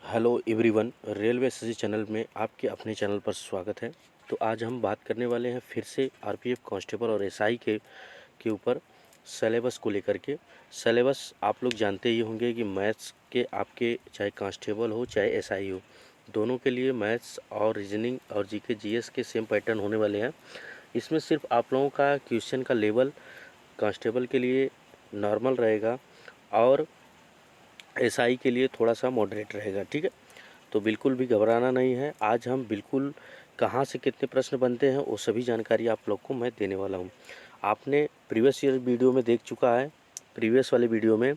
Hello everyone, railway SSC channel में आपके अपने चैनल पर स्वागत है। तो आज हम बात करने वाले हैं फिर से आरपीएफ कांस्टेबल और एसआई के ऊपर सिलेबस को लेकर के। सिलेबस आप लोग जानते ही होंगे कि मैथ्स के आपके चाहे कांस्टेबल हो चाहे एसआई हो, दोनों के लिए मैथ्स और रीजनिंग और जीके जीएस के सेम पैटर्न होने वाले हैं। इसमें सिर्फ आप लोगों का क्वेश्चन का लेवल कांस्टेबल के लिए नॉर्मल रहेगा और एसआई के लिए थोड़ा सा मॉडरेट रहेगा। ठीक है, तो बिल्कुल भी घबराना नहीं है। आज हम बिल्कुल कहाँ से कितने प्रश्न बनते हैं वो सभी जानकारी आप लोग को मैं देने वाला हूँ। आपने प्रीवियस ईयर वीडियो में देख चुका है, प्रीवियस वाले वीडियो में,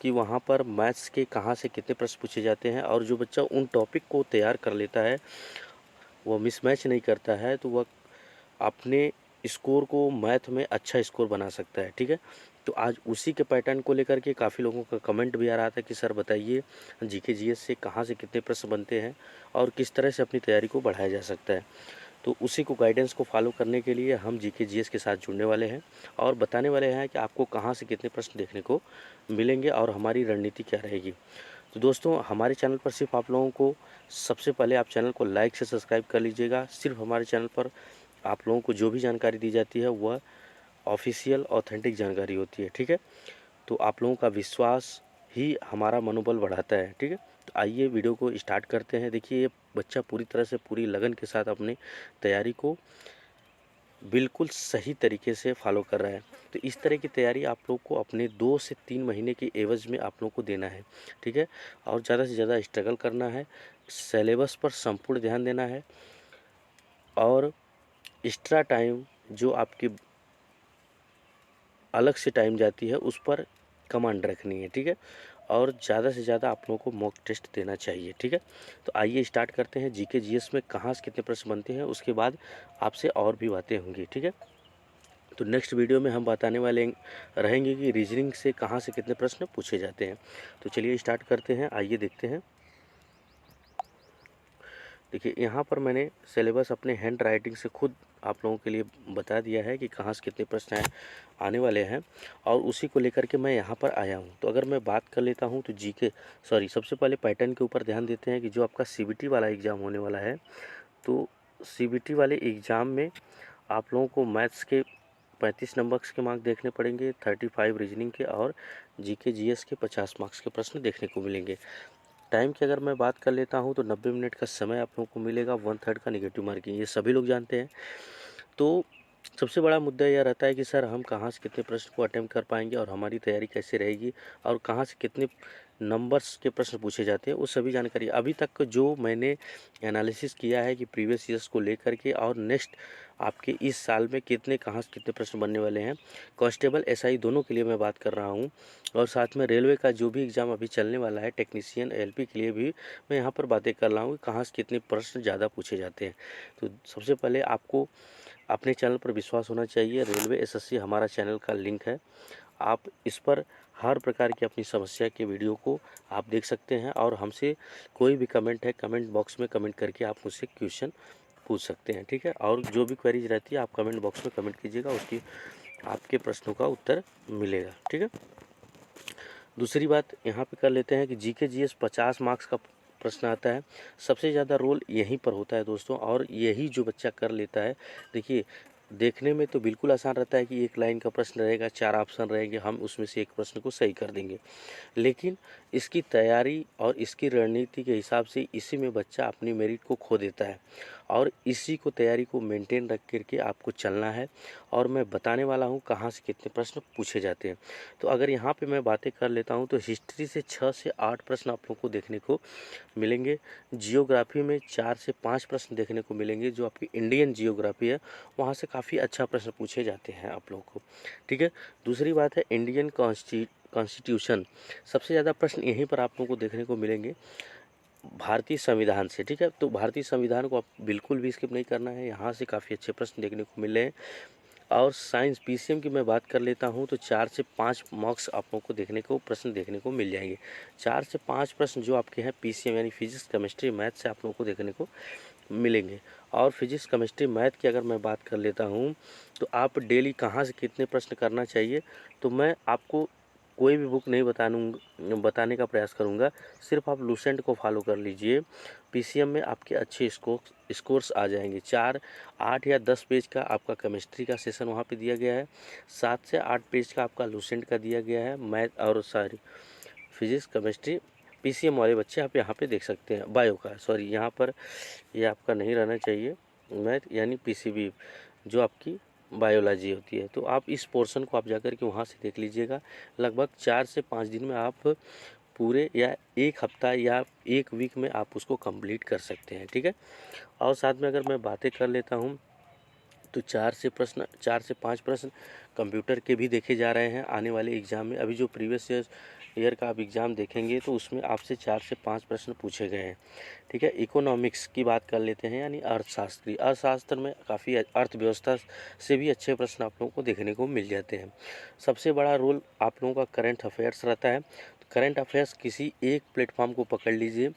कि वहाँ पर मैथ्स के कहाँ से कितने प्रश्न पूछे जाते हैं, और जो बच्चा उन टॉपिक को तैयार कर लेता है, वो मिसमैच नहीं करता है, तो वह अपने स्कोर को मैथ में अच्छा स्कोर बना सकता है। ठीक है, तो आज उसी के पैटर्न को लेकर के काफ़ी लोगों का कमेंट भी आ रहा था कि सर बताइए जीके जीएस से कहाँ से कितने प्रश्न बनते हैं और किस तरह से अपनी तैयारी को बढ़ाया जा सकता है। तो उसी को गाइडेंस को फॉलो करने के लिए हम जीके जीएस के साथ जुड़ने वाले हैं और बताने वाले हैं कि आपको कहाँ से कितने प्रश्न देखने को मिलेंगे और हमारी रणनीति क्या रहेगी। तो दोस्तों, हमारे चैनल पर सिर्फ आप लोगों को सबसे पहले आप चैनल को लाइक से सब्सक्राइब कर लीजिएगा। सिर्फ हमारे चैनल पर आप लोगों को जो भी जानकारी दी जाती है वह ऑफिशियल ऑथेंटिक जानकारी होती है। ठीक है, तो आप लोगों का विश्वास ही हमारा मनोबल बढ़ाता है। ठीक है, तो आइए वीडियो को स्टार्ट करते हैं। देखिए, ये बच्चा पूरी तरह से पूरी लगन के साथ अपनी तैयारी को बिल्कुल सही तरीके से फॉलो कर रहा है। तो इस तरह की तैयारी आप लोग को अपने 2 से 3 महीने के एवज में आप लोग को देना है। ठीक है, और ज़्यादा से ज़्यादा स्ट्रगल करना है, सिलेबस पर संपूर्ण ध्यान देना है और एक्स्ट्रा टाइम जो आपकी अलग से टाइम जाती है उस पर कमांड रखनी है। ठीक है, और ज़्यादा से ज़्यादा आप लोगों को मॉक टेस्ट देना चाहिए। ठीक है, तो आइए स्टार्ट करते हैं। जीके जीएस में कहाँ से कितने प्रश्न बनते हैं उसके बाद आपसे और भी बातें होंगी। ठीक है, तो नेक्स्ट वीडियो में हम बताने वाले रहेंगे कि रीजनिंग से कहाँ से कितने प्रश्न पूछे जाते हैं। तो चलिए स्टार्ट करते हैं, आइए देखते हैं। देखिए, यहाँ पर मैंने सिलेबस अपने हैंड राइटिंग से खुद आप लोगों के लिए बता दिया है कि कहाँ से कितने प्रश्न आने वाले हैं और उसी को लेकर के मैं यहाँ पर आया हूँ। तो अगर मैं बात कर लेता हूँ तो सबसे पहले पैटर्न के ऊपर ध्यान देते हैं कि जो आपका सीबीटी वाला एग्ज़ाम होने वाला है, तो सीबीटी वाले एग्ज़ाम में आप लोगों को मैथ्स के 35 नंबर्स के मार्क्स देखने पड़ेंगे, 35 रीजनिंग के और जीके जीएस के 50 मार्क्स के प्रश्न देखने को मिलेंगे। टाइम की अगर मैं बात कर लेता हूँ तो 90 मिनट का समय आप लोगों को मिलेगा, 1/3 का नेगेटिव मार्किंग, ये सभी लोग जानते हैं। तो सबसे बड़ा मुद्दा यह रहता है कि सर हम कहाँ से कितने प्रश्न को अटेम्प्ट कर पाएंगे और हमारी तैयारी कैसे रहेगी और कहाँ से कितने नंबर्स के प्रश्न पूछे जाते हैं, वो सभी जानकारी अभी तक जो मैंने एनालिसिस किया है कि प्रीवियस ईयर्स को लेकर के और नेक्स्ट आपके इस साल में कितने कहाँ से कितने प्रश्न बनने वाले हैं, कांस्टेबल एसआई दोनों के लिए मैं बात कर रहा हूँ। और साथ में रेलवे का जो भी एग्ज़ाम अभी चलने वाला है टेक्नीशियन एलपी के लिए भी मैं यहाँ पर बातें कर रहा हूँ कि कहाँ से कितने प्रश्न ज़्यादा पूछे जाते हैं। तो सबसे पहले आपको अपने चैनल पर विश्वास होना चाहिए। रेलवे एसएससी हमारा चैनल का लिंक है, आप इस पर हर प्रकार की अपनी समस्या के वीडियो को आप देख सकते हैं और हमसे कोई भी कमेंट है कमेंट बॉक्स में कमेंट करके आप मुझसे क्वेश्चन पूछ सकते हैं। ठीक है, और जो भी क्वेरीज रहती है आप कमेंट बॉक्स में कमेंट कीजिएगा, उसकी आपके प्रश्नों का उत्तर मिलेगा। ठीक है, दूसरी बात यहाँ पे कर लेते हैं कि जीके जीएस 50 मार्क्स का प्रश्न आता है। सबसे ज़्यादा रोल यहीं पर होता है दोस्तों, और यही जो बच्चा कर लेता है, देखिए देखने में तो बिल्कुल आसान रहता है कि एक लाइन का प्रश्न रहेगा, 4 ऑप्शन रहेंगे, हम उसमें से एक प्रश्न को सही कर देंगे, लेकिन इसकी तैयारी और इसकी रणनीति के हिसाब से इसी में बच्चा अपनी मेरिट को खो देता है और इसी को तैयारी को मेंटेन रख करके आपको चलना है। और मैं बताने वाला हूँ कहाँ से कितने प्रश्न पूछे जाते हैं। तो अगर यहाँ पे मैं बातें कर लेता हूँ तो हिस्ट्री से 6 से 8 प्रश्न आप लोगों को देखने को मिलेंगे। जियोग्राफी में 4 से 5 प्रश्न देखने को मिलेंगे, जो आपकी इंडियन जियोग्राफी है वहाँ से काफ़ी अच्छा प्रश्न पूछे जाते हैं आप लोगों को। ठीक है, दूसरी बात है इंडियन कॉन्स्टिट्यूशन, सबसे ज़्यादा प्रश्न यहीं पर आप लोगों को देखने को मिलेंगे भारतीय संविधान से। ठीक है, तो भारतीय संविधान को आप बिल्कुल भी स्किप नहीं करना है, यहाँ से काफ़ी अच्छे प्रश्न देखने को मिल रहे हैं। और साइंस पीसीएम की मैं बात कर लेता हूँ तो 4 से 5 मार्क्स आप लोगों को प्रश्न देखने को मिल जाएंगे। 4 से 5 प्रश्न जो आपके हैं पीसीएम यानी फिजिक्स केमिस्ट्री मैथ से आप लोगों को देखने को मिलेंगे। और फिजिक्स केमिस्ट्री मैथ की अगर मैं बात कर लेता हूँ तो आप डेली कहाँ से कितने प्रश्न करना चाहिए, तो मैं आपको कोई भी बुक नहीं बताने का प्रयास करूँगा, सिर्फ आप लूसेंट को फॉलो कर लीजिए। पीसीएम में आपके अच्छे स्कोर्स आ जाएंगे। 4, 8 या 10 पेज का आपका केमिस्ट्री का सेशन वहाँ पे दिया गया है, 7 से 8 पेज का आपका लूसेंट का दिया गया है। मैथ और फिजिक्स केमिस्ट्री पीसीएम वाले बच्चे आप यहाँ पे देख सकते हैं। बायो का सॉरी, यहाँ पर ये आपका नहीं रहना चाहिए, मैथ यानी पीसीबी जो आपकी बायोलॉजी होती है। तो आप इस पोर्शन को आप जाकर के वहाँ से देख लीजिएगा। लगभग 4 से 5 दिन में आप पूरे या 1 हफ्ता या 1 वीक में आप उसको कंप्लीट कर सकते हैं, ठीक है। और साथ में अगर मैं बातें कर लेता हूँ तो 4 से 5 प्रश्न कंप्यूटर के भी देखे जा रहे हैं आने वाले एग्ज़ाम में। अभी जो प्रीवियस ईयर का आप एग्ज़ाम देखेंगे तो उसमें आपसे 4 से 5 प्रश्न पूछे गए हैं, ठीक है। इकोनॉमिक्स की बात कर लेते हैं, यानी अर्थशास्त्र में काफ़ी अर्थव्यवस्था से भी अच्छे प्रश्न आप लोगों को देखने को मिल जाते हैं। सबसे बड़ा रोल आप लोगों का करंट अफेयर्स रहता है। करंट अफेयर्स किसी एक प्लेटफॉर्म को पकड़ लीजिए।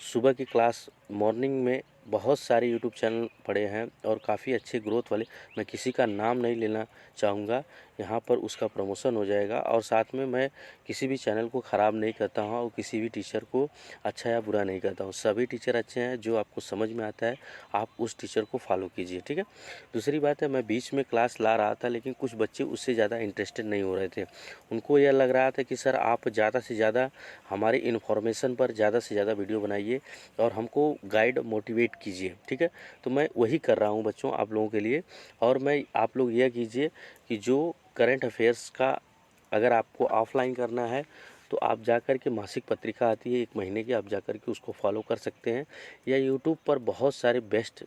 सुबह की क्लास मॉर्निंग में बहुत सारे यूट्यूब चैनल पड़े हैं और काफ़ी अच्छे ग्रोथ वाले, मैं किसी का नाम नहीं लेना चाहूँगा, यहाँ पर उसका प्रमोशन हो जाएगा। और साथ में मैं किसी भी चैनल को ख़राब नहीं करता हूँ और किसी भी टीचर को अच्छा या बुरा नहीं करता हूँ। सभी टीचर अच्छे हैं, जो आपको समझ में आता है आप उस टीचर को फॉलो कीजिए, ठीक है। दूसरी बात है, मैं बीच में क्लास ला रहा था लेकिन कुछ बच्चे उससे ज़्यादा इंटरेस्टेड नहीं हो रहे थे। उनको यह लग रहा था कि सर आप ज़्यादा से ज़्यादा हमारे इन्फॉर्मेशन पर ज़्यादा से ज़्यादा वीडियो बनाइए और हमको गाइड मोटिवेट कीजिए, ठीक है। तो मैं वही कर रहा हूँ बच्चों आप लोगों के लिए। और मैं आप लोग यह कीजिए कि जो करंट अफेयर्स का अगर आपको ऑफलाइन करना है तो आप जाकर के मासिक पत्रिका आती है 1 महीने की, आप जाकर के उसको फॉलो कर सकते हैं। या यूट्यूब पर बहुत सारे बेस्ट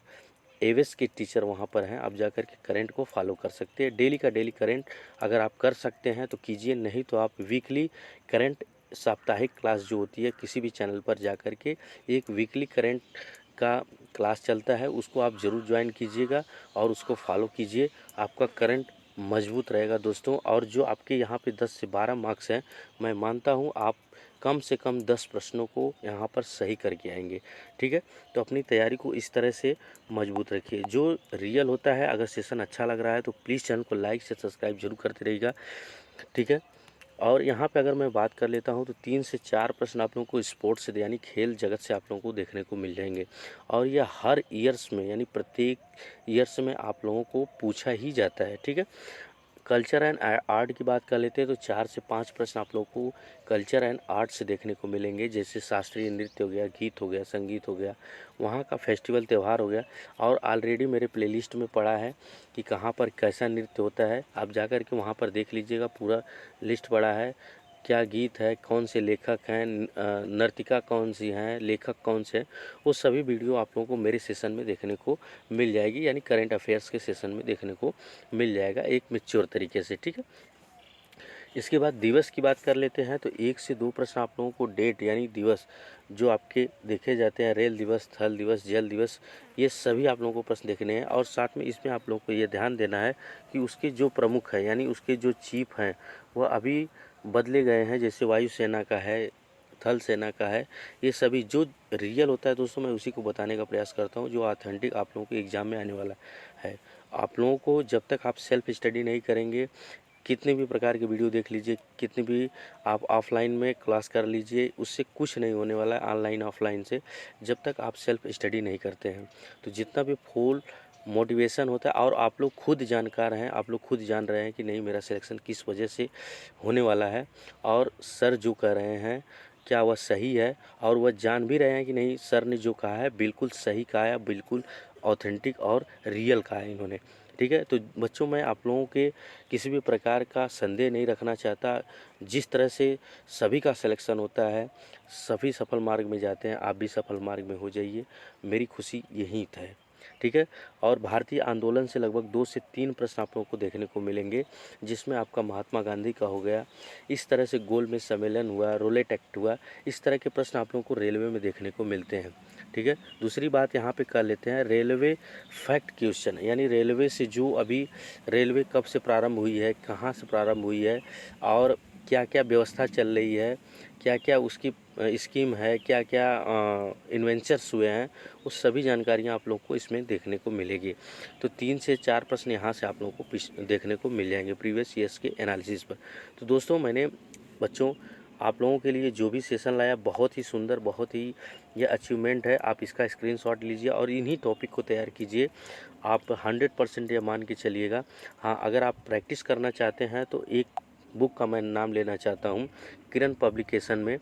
एवेस के टीचर वहाँ पर हैं, आप जाकर के करंट को फॉलो कर सकते हैं। डेली का डेली करंट अगर आप कर सकते हैं तो कीजिए, नहीं तो आप वीकली करंट साप्ताहिक क्लास जो होती है किसी भी चैनल पर जाकर के एक वीकली करंट का क्लास चलता है, उसको आप ज़रूर ज्वाइन कीजिएगा और उसको फॉलो कीजिए। आपका करंट मजबूत रहेगा दोस्तों। और जो आपके यहाँ पे 10 से 12 मार्क्स हैं, मैं मानता हूँ आप कम से कम 10 प्रश्नों को यहाँ पर सही करके आएंगे, ठीक है। तो अपनी तैयारी को इस तरह से मजबूत रखिए। जो रियल होता है, अगर सेशन अच्छा लग रहा है तो प्लीज़ चैनल को लाइक से सब्सक्राइब जरूर करते रहिएगा, ठीक है। और यहाँ पे अगर मैं बात कर लेता हूँ तो 3 से 4 प्रश्न आप लोगों को स्पोर्ट्स से यानी खेल जगत से आप लोगों को देखने को मिल जाएंगे। और यह हर ईयर्स में यानी प्रत्येक ईयर्स में आप लोगों को पूछा ही जाता है, ठीक है। कल्चर एंड आर्ट की बात कर लेते हैं तो 4 से 5 प्रश्न आप लोगों को कल्चर एंड आर्ट से देखने को मिलेंगे, जैसे शास्त्रीय नृत्य हो गया, गीत हो गया, संगीत हो गया, वहाँ का फेस्टिवल त्यौहार हो गया। और ऑलरेडी मेरे प्लेलिस्ट में पड़ा है कि कहाँ पर कैसा नृत्य होता है, आप जाकर के वहाँ पर देख लीजिएगा, पूरा लिस्ट पड़ा है। क्या गीत है, कौन से लेखक हैं, नर्तिका कौन सी हैं, लेखक कौन से हैं, वो सभी वीडियो आप लोगों को मेरे सेशन में देखने को मिल जाएगी, यानी करंट अफेयर्स के सेशन में देखने को मिल जाएगा एक मैच्योर तरीके से, ठीक है। इसके बाद दिवस की बात कर लेते हैं तो 1 से 2 प्रश्न आप लोगों को डेट यानी दिवस जो आपके देखे जाते हैं, रेल दिवस, थल दिवस, जल दिवस, ये सभी आप लोगों को प्रश्न देखने हैं। और साथ में इसमें आप लोगों को ये ध्यान देना है कि उसके जो प्रमुख है यानी उसके जो चीफ हैं वह अभी बदले गए हैं, जैसे वायुसेना का है, थल सेना का है। ये सभी जो रियल होता है दोस्तों, मैं उसी को बताने का प्रयास करता हूँ जो ऑथेंटिक आप लोगों के एग्ज़ाम में आने वाला है। आप लोगों को जब तक आप सेल्फ स्टडी नहीं करेंगे, कितने भी प्रकार के वीडियो देख लीजिए, कितने भी आप ऑफलाइन में क्लास कर लीजिए, उससे कुछ नहीं होने वाला है ऑनलाइन ऑफलाइन से, जब तक आप सेल्फ स्टडी नहीं करते हैं। तो जितना भी फुल मोटिवेशन होता है, और आप लोग खुद जानकार हैं, आप लोग खुद जान रहे हैं कि नहीं मेरा सिलेक्शन किस वजह से होने वाला है, और सर जो कह रहे हैं क्या वह सही है, और वह जान भी रहे हैं कि नहीं सर ने जो कहा है बिल्कुल सही कहा है, बिल्कुल ऑथेंटिक और रियल कहा है इन्होंने, ठीक है। तो बच्चों, मैं आप लोगों के किसी भी प्रकार का संदेह नहीं रखना चाहता। जिस तरह से सभी का सिलेक्शन होता है, सभी सफल मार्ग में जाते हैं, आप भी सफल मार्ग में हो जाइए, मेरी खुशी यही है, ठीक है। और भारतीय आंदोलन से लगभग 2 से 3 प्रश्न आप लोगों को देखने को मिलेंगे, जिसमें आपका महात्मा गांधी का हो गया, इस तरह से गोल में सम्मेलन हुआ, रोलेट एक्ट हुआ, इस तरह के प्रश्न आप लोगों को रेलवे में देखने को मिलते हैं, ठीक है। दूसरी बात यहाँ पे कर लेते हैं रेलवे फैक्ट क्वेश्चन, यानी रेलवे से जो अभी रेलवे कब से प्रारंभ हुई है, कहाँ से प्रारंभ हुई है, और क्या क्या व्यवस्था चल रही है, क्या क्या उसकी स्कीम है, क्या क्या इन्वेंचर्स हुए हैं, वो सभी जानकारियाँ आप लोग को इसमें देखने को मिलेगी। तो 3 से 4 प्रश्न यहाँ से आप लोगों को देखने को मिल जाएंगे प्रीवियस ईयर्स के एनालिसिस पर। तो दोस्तों मैंने बच्चों आप लोगों के लिए जो भी सेशन लाया बहुत ही सुंदर, बहुत ही ये अचीवमेंट है। आप इसका स्क्रीनशॉट लीजिए और इन्हीं टॉपिक को तैयार कीजिए। आप 100% ये मान के चलिएगा। हाँ, अगर आप प्रैक्टिस करना चाहते हैं तो एक बुक का मैं नाम लेना चाहता हूँ, किरण पब्लिकेशन में।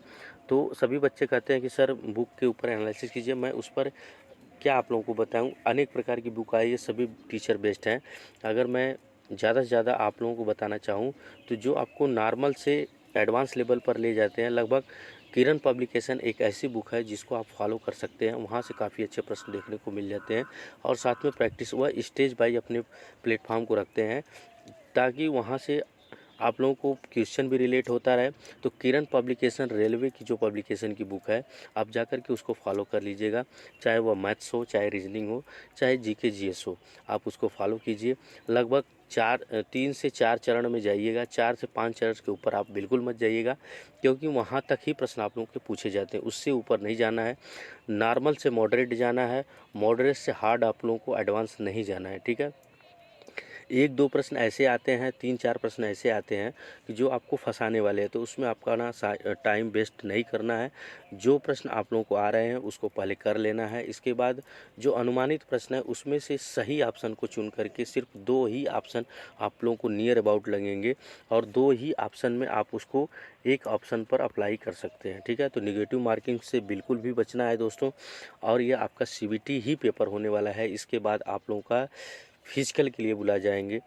तो सभी बच्चे कहते हैं कि सर बुक के ऊपर एनालिसिस कीजिए, मैं उस पर क्या आप लोगों को बताऊं। अनेक प्रकार की बुक आई है, सभी टीचर बेस्ड हैं। अगर मैं ज़्यादा से ज़्यादा आप लोगों को बताना चाहूं तो जो आपको नॉर्मल से एडवांस लेवल पर ले जाते हैं, लगभग किरण पब्लिकेशन एक ऐसी बुक है जिसको आप फॉलो कर सकते हैं। वहाँ से काफ़ी अच्छे प्रश्न देखने को मिल जाते हैं और साथ में प्रैक्टिस वह स्टेज बाई अपने प्लेटफॉर्म को रखते हैं ताकि वहाँ से आप लोगों को क्वेश्चन भी रिलेट होता रहे। तो किरण पब्लिकेशन रेलवे की जो पब्लिकेशन की बुक है, आप जाकर के उसको फॉलो कर लीजिएगा। चाहे वह मैथ्स हो, चाहे रीजनिंग हो, चाहे जीके जीएस हो, आप उसको फॉलो कीजिए। लगभग 3 से 4 चरण में जाइएगा, 4 से 5 चरण के ऊपर आप बिल्कुल मत जाइएगा, क्योंकि वहाँ तक ही प्रश्न आप लोगों के पूछे जाते हैं, उससे ऊपर नहीं जाना है। नॉर्मल से मॉडरेट जाना है, मॉडरेट से हार्ड आप लोगों को एडवांस नहीं जाना है, ठीक है। 1-2 प्रश्न ऐसे आते हैं, 3-4 प्रश्न ऐसे आते हैं कि जो आपको फंसाने वाले हैं, तो उसमें आपका ना टाइम वेस्ट नहीं करना है। जो प्रश्न आप लोगों को आ रहे हैं उसको पहले कर लेना है। इसके बाद जो अनुमानित प्रश्न है उसमें से सही ऑप्शन को चुन करके सिर्फ 2 ही ऑप्शन आप लोगों को नियर अबाउट लगेंगे और 2 ही ऑप्शन में आप उसको एक ऑप्शन पर अप्लाई कर सकते हैं, ठीक है। तो नेगेटिव मार्किंग से बिल्कुल भी बचना है दोस्तों। और ये आपका सीबीटी ही पेपर होने वाला है। इसके बाद आप लोगों का फिजिकल के लिए बुलाए जाएंगे।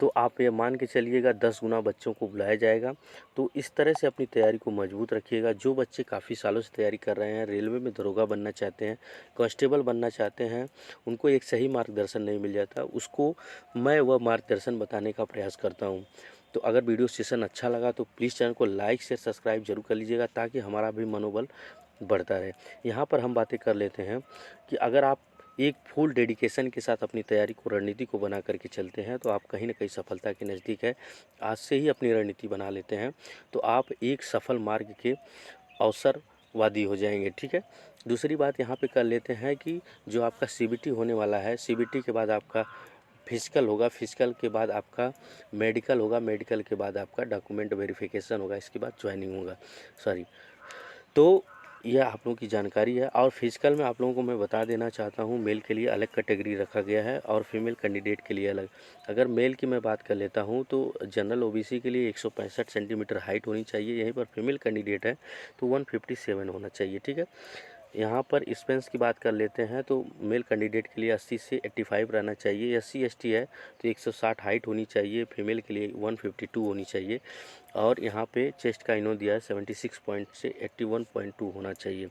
तो आप ये मान के चलिएगा 10 गुना बच्चों को बुलाया जाएगा। तो इस तरह से अपनी तैयारी को मजबूत रखिएगा। जो बच्चे काफ़ी सालों से तैयारी कर रहे हैं, रेलवे में दरोगा बनना चाहते हैं, कांस्टेबल बनना चाहते हैं, उनको एक सही मार्गदर्शन नहीं मिल जाता, उसको मैं वह मार्गदर्शन बताने का प्रयास करता हूँ। तो अगर वीडियो सेशन अच्छा लगा तो प्लीज़ चैनल को लाइक शेयर सब्सक्राइब जरूर कर लीजिएगा ताकि हमारा भी मनोबल बढ़ता रहे। यहाँ पर हम बातें कर लेते हैं कि अगर आप एक फुल डेडिकेशन के साथ अपनी तैयारी को, रणनीति को बना करके चलते हैं तो आप कहीं ना कहीं सफलता के नज़दीक है। आज से ही अपनी रणनीति बना लेते हैं तो आप एक सफल मार्ग के अवसरवादी हो जाएंगे, ठीक है। दूसरी बात यहाँ पे कर लेते हैं कि जो आपका सीबीटी होने वाला है, सीबीटी के बाद आपका फिजिकल होगा, फिजिकल के बाद आपका मेडिकल होगा, मेडिकल के बाद आपका डॉक्यूमेंट वेरिफिकेशन होगा, इसके बाद ज्वाइनिंग होगा, सॉरी। तो यह आप लोगों की जानकारी है। और फिजिकल में आप लोगों को मैं बता देना चाहता हूँ, मेल के लिए अलग कैटेगरी रखा गया है और फीमेल कैंडिडेट के लिए अलग। अगर मेल की मैं बात कर लेता हूँ तो जनरल ओबीसी के लिए 165 सेंटीमीटर हाइट होनी चाहिए। यहीं पर फीमेल कैंडिडेट है तो 157 होना चाहिए, ठीक है। यहाँ पर स्पेंस की बात कर लेते हैं तो मेल कैंडिडेट के लिए 80 से 85 रहना चाहिए। SC ST है तो 160 हाइट होनी चाहिए। फीमेल के लिए 152 होनी चाहिए। और यहाँ पे चेस्ट का इन्हों दिया है 76 पॉइंट से 81.2 होना चाहिए।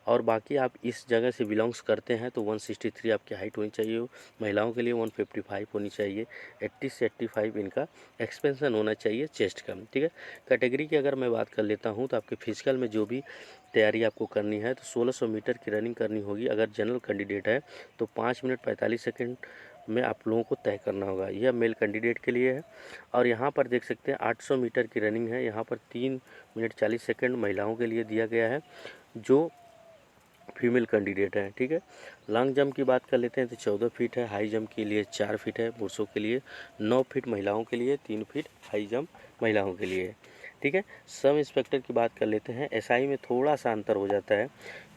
और बाकी आप इस जगह से बिलोंग्स करते हैं तो 163 आपकी हाइट होनी चाहिए। महिलाओं के लिए 155 होनी चाहिए। 80 से 85 इनका एक्सपेंशन होना चाहिए चेस्ट का, ठीक है। कैटेगरी की अगर मैं बात कर लेता हूँ तो आपके फिजिकल में जो भी तैयारी आपको करनी है तो 1600 मीटर की रनिंग करनी होगी। अगर जनरल कैंडिडेट है तो 5 मिनट 45 सेकंड में आप लोगों को तय करना होगा। यह मेल कैंडिडेट के लिए है। और यहाँ पर देख सकते हैं 800 मीटर की रनिंग है। यहाँ पर 3 मिनट 40 सेकंड महिलाओं के लिए दिया गया है जो फीमेल कैंडिडेट है, ठीक है। लॉन्ग जंप की बात कर लेते हैं तो 14 फीट है। हाई जंप के लिए 4 फीट है। पुरुषों के लिए 9 फीट, महिलाओं के लिए 3 फीट हाई जंप महिलाओं के लिए है, ठीक है। सब इंस्पेक्टर की बात कर लेते हैं। SI में थोड़ा सा अंतर हो जाता है।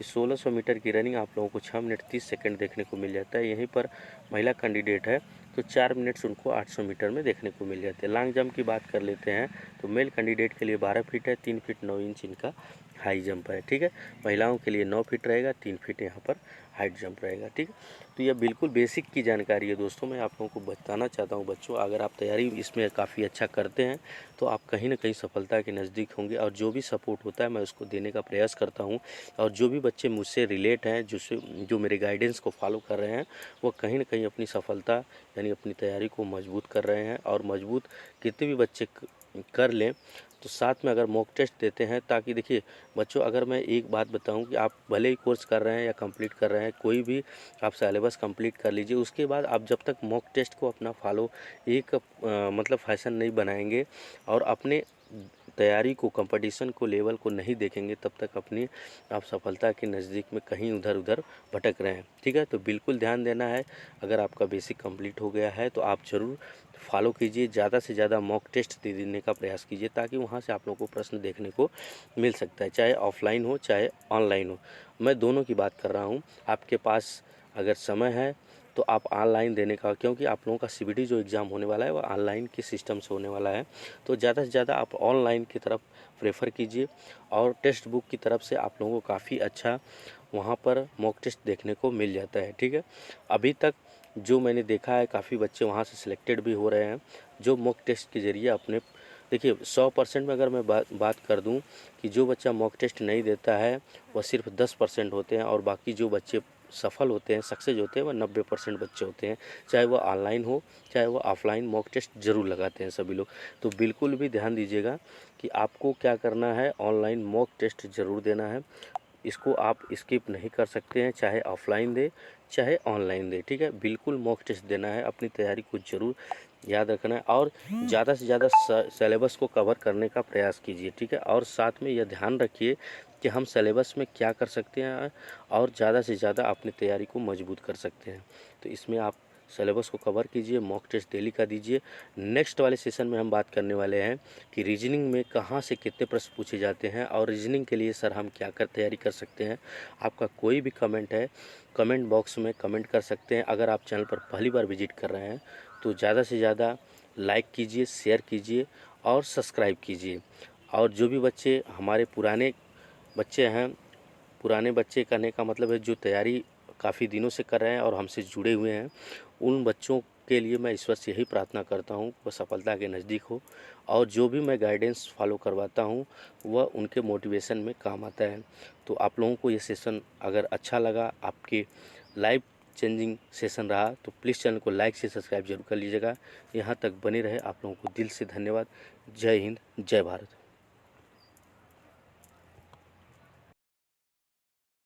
1600 मीटर की रनिंग आप लोगों को 6 मिनट 30 सेकंड देखने को मिल जाता है। यहीं पर महिला कैंडिडेट है तो 4 मिनट्स उनको 800 मीटर में देखने को मिल जाते हैं। लॉन्ग जंप की बात कर लेते हैं तो मेल कैंडिडेट के लिए 12 फीट है। 3 फीट 9 इंच इनका हाई जंप है, ठीक है। महिलाओं के लिए 9 फीट रहेगा, 3 फीट यहाँ पर हाइट जंप रहेगा, ठीक है। तो यह बिल्कुल बेसिक की जानकारी है दोस्तों। मैं आप लोगों को बताना चाहता हूँ बच्चों, अगर आप तैयारी इसमें काफ़ी अच्छा करते हैं तो आप कहीं ना कहीं सफलता के नज़दीक होंगे। और जो भी सपोर्ट होता है मैं उसको देने का प्रयास करता हूँ। और जो भी बच्चे मुझसे रिलेट हैं, जो मेरे गाइडेंस को फॉलो कर रहे हैं, वो कहीं ना कहीं अपनी सफलता यानी अपनी तैयारी को मजबूत कर रहे हैं। और मजबूत कितने भी बच्चे कर लें तो साथ में अगर मॉक टेस्ट देते हैं, ताकि देखिए बच्चों, अगर मैं एक बात बताऊं कि आप भले ही कोर्स कर रहे हैं या कंप्लीट कर रहे हैं, कोई भी आप सिलेबस कंप्लीट कर लीजिए, उसके बाद आप जब तक मॉक टेस्ट को अपना फॉलो एक मतलब फैशन नहीं बनाएंगे और अपने तैयारी को, कंपटीशन को, लेवल को नहीं देखेंगे तब तक अपनी आप सफलता के नज़दीक में कहीं उधर भटक रहे हैं। ठीक है, तो बिल्कुल ध्यान देना है। अगर आपका बेसिक कंप्लीट हो गया है तो आप ज़रूर फॉलो कीजिए, ज़्यादा से ज़्यादा मॉक टेस्ट दे देने का प्रयास कीजिए, ताकि वहाँ से आप लोगों को प्रश्न देखने को मिल सकता है, चाहे ऑफलाइन हो चाहे ऑनलाइन हो। मैं दोनों की बात कर रहा हूँ। आपके पास अगर समय है तो आप ऑनलाइन देने का, क्योंकि आप लोगों का सीबीटी जो एग्ज़ाम होने वाला है वो ऑनलाइन के सिस्टम से होने वाला है, तो ज़्यादा से ज़्यादा आप ऑनलाइन की तरफ प्रेफर कीजिए। और टेक्स्ट बुक की तरफ से आप लोगों को काफ़ी अच्छा वहाँ पर मॉक टेस्ट देखने को मिल जाता है। ठीक है, अभी तक जो मैंने देखा है काफ़ी बच्चे वहाँ से सिलेक्टेड भी हो रहे हैं, जो मॉक टेस्ट के ज़रिए अपने, देखिए 100% में अगर मैं बात कर दूं कि जो बच्चा मॉक टेस्ट नहीं देता है वह सिर्फ 10% होते हैं, और बाकी जो बच्चे सफल होते हैं, सक्सेस होते हैं, वह 90% बच्चे होते हैं। चाहे वो ऑनलाइन हो चाहे वो ऑफलाइन, मॉक टेस्ट ज़रूर लगाते हैं सभी लोग। तो बिल्कुल भी ध्यान दीजिएगा कि आपको क्या करना है, ऑनलाइन मॉक टेस्ट ज़रूर देना है। इसको आप स्किप नहीं कर सकते हैं, चाहे ऑफलाइन दे चाहे ऑनलाइन दे। ठीक है, बिल्कुल मॉक टेस्ट देना है, अपनी तैयारी को ज़रूर याद रखना है, और ज़्यादा से ज़्यादा सिलेबस को कवर करने का प्रयास कीजिए। ठीक है, और साथ में यह ध्यान रखिए कि हम सिलेबस में क्या कर सकते हैं और ज़्यादा से ज़्यादा अपनी तैयारी को मजबूत कर सकते हैं। तो इसमें आप सिलेबस को कवर कीजिए, मॉक टेस्ट डेली का दीजिए। नेक्स्ट वाले सेशन में हम बात करने वाले हैं कि रीजनिंग में कहाँ से कितने प्रश्न पूछे जाते हैं, और रीजनिंग के लिए सर हम क्या तैयारी कर सकते हैं। आपका कोई भी कमेंट है, कमेंट बॉक्स में कमेंट कर सकते हैं। अगर आप चैनल पर पहली बार विजिट कर रहे हैं तो ज़्यादा से ज़्यादा लाइक कीजिए, शेयर कीजिए और सब्सक्राइब कीजिए। और जो भी बच्चे हमारे पुराने बच्चे हैं, पुराने बच्चे करने का मतलब है जो तैयारी काफ़ी दिनों से कर रहे हैं और हमसे जुड़े हुए हैं, उन बच्चों के लिए मैं ईश्वर से यही प्रार्थना करता हूँ वह सफलता के नज़दीक हो, और जो भी मैं गाइडेंस फॉलो करवाता हूँ वह उनके मोटिवेशन में काम आता है। तो आप लोगों को ये सेशन अगर अच्छा लगा, आपके लाइफ चेंजिंग सेशन रहा, तो प्लीज़ चैनल को लाइक से सब्सक्राइब जरूर कर लीजिएगा। यहाँ तक बने रहे, आप लोगों को दिल से धन्यवाद। जय हिंद, जय भारत।